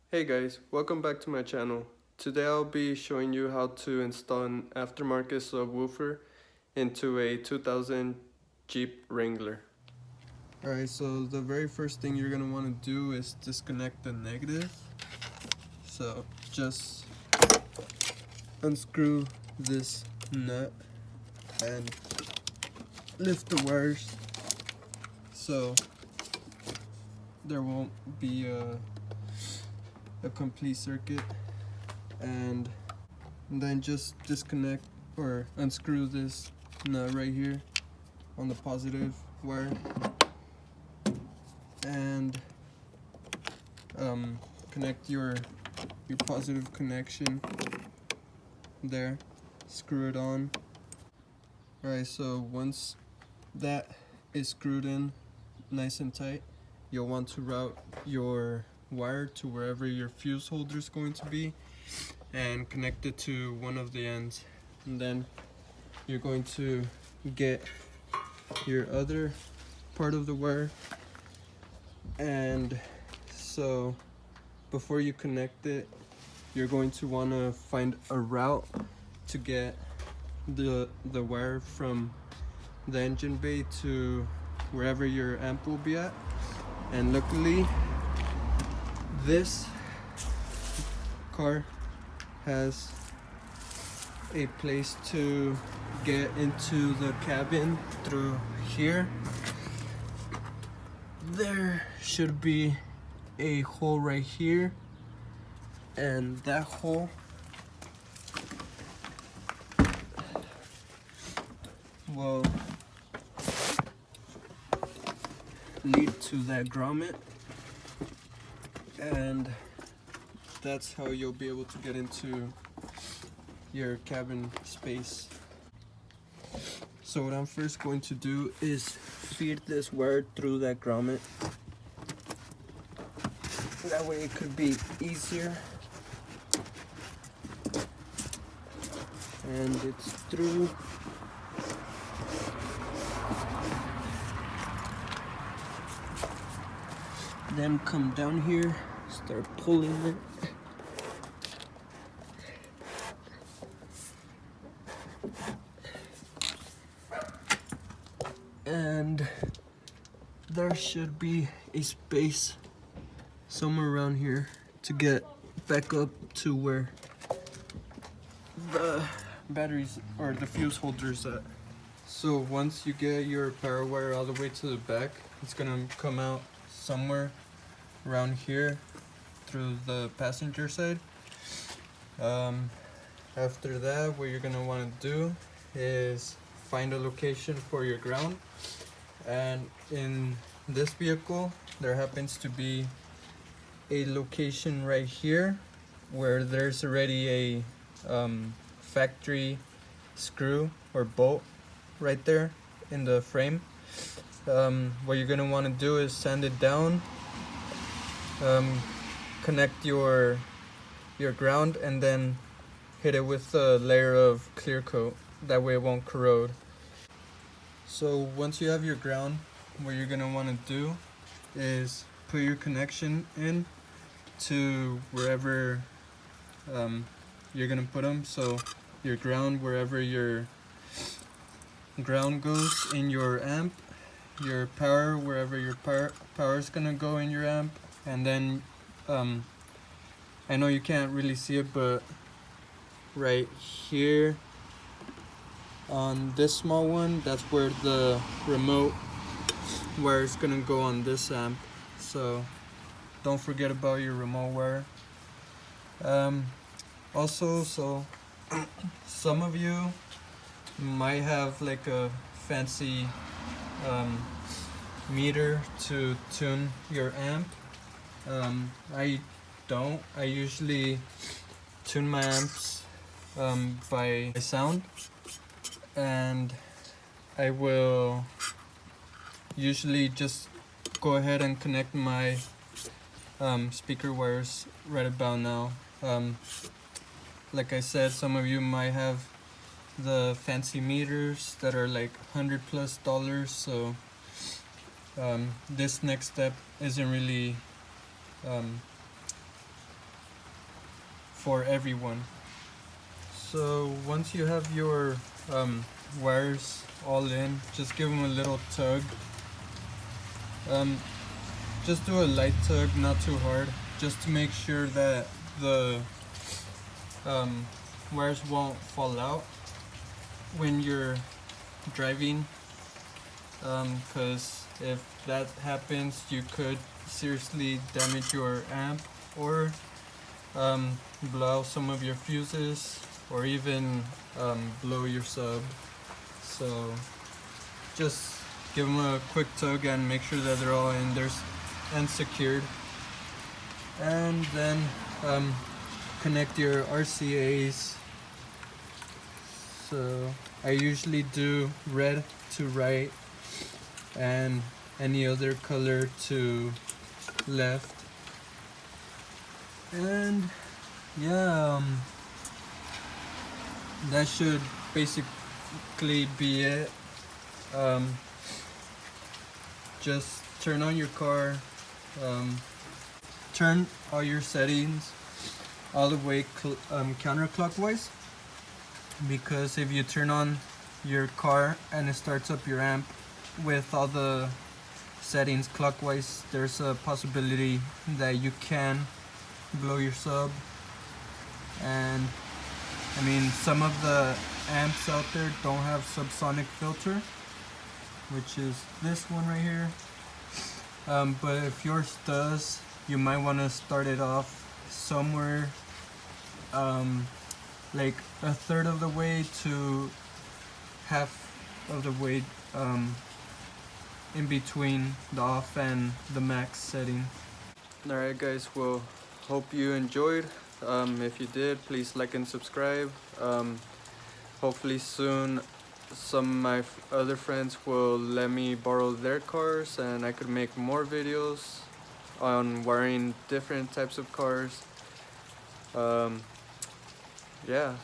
Hey guys, welcome back to my channel. Today I'll be showing you how to install an aftermarket subwoofer into a 2000 Jeep Wrangler. Alright, so the very first thing you're going to want to do is disconnect the negative. So just unscrew this nut and lift the wires so there won't be a complete circuit, and then just disconnect or unscrew this nut right here on the positive wire and connect your positive connection there, screw it on. Alright, so once that is screwed in nice and tight, you'll want to route your wire to wherever your fuse holder is going to be and connect it to one of the ends, and then you're going to get your other part of the wire. And so before you connect it, you're going to want to find a route to get the wire from the engine bay to wherever your amp will be at. And luckily this car has a place to get into the cabin through here. There should be a hole right here, and that hole will lead to that grommet, and that's how you'll be able to get into your cabin space. So what I'm first going to do is feed this wire through that grommet. That way it could be easier. And it's through. Then come down here, start pulling it. And there should be a space somewhere around here to get back up to where the batteries or the fuse holders at. So once you get your power wire all the way to the back, it's gonna come out somewhere around here through the passenger side. After that, what you're gonna want to do is find a location for your ground, and in this vehicle there happens to be a location right here where there's already a factory screw or bolt right there in the frame. What you're gonna want to do is sand it down, connect your ground, and then hit it with a layer of clear coat. That way it won't corrode. So once you have your ground, what you're gonna want to do is put your connection in to wherever you're gonna put them. So your ground, wherever your ground goes in your amp, your power, wherever your power is gonna go in your amp, and then I know you can't really see it, but right here on this small one, that's where the remote wire is gonna go on this amp. So don't forget about your remote wire. Also, so some of you might have like a fancy meter to tune your amp. I don't. I usually tune my amps by sound, and I will usually just go ahead and connect my speaker wires right about now. Like I said, some of you might have the fancy meters that are like $100+, so this next step isn't really for everyone. So once you have your wires all in, just give them a little tug. Just do a light tug, not too hard, just to make sure that the wires won't fall out when you're driving, because if that happens, you could seriously damage your amp, or blow out some of your fuses, or even blow your sub. So just give them a quick tug and make sure that they're all in there and secured. And then connect your RCAs. So I usually do red to right and any other color to left. And yeah, that should basically be it. Just turn on your car, turn all your settings all the way counterclockwise, because if you turn on your car and it starts up your amp with all the settings clockwise, there's a possibility that you can blow your sub. And I mean, some of the amps out there don't have subsonic filter, which is this one right here. But if yours does, you might want to start it off somewhere like a third of the way to half of the way in between the off and the max setting. Alright guys, well, hope you enjoyed. If you did, please like and subscribe. Hopefully soon some of my other friends will let me borrow their cars and I could make more videos on wiring different types of cars. Yeah.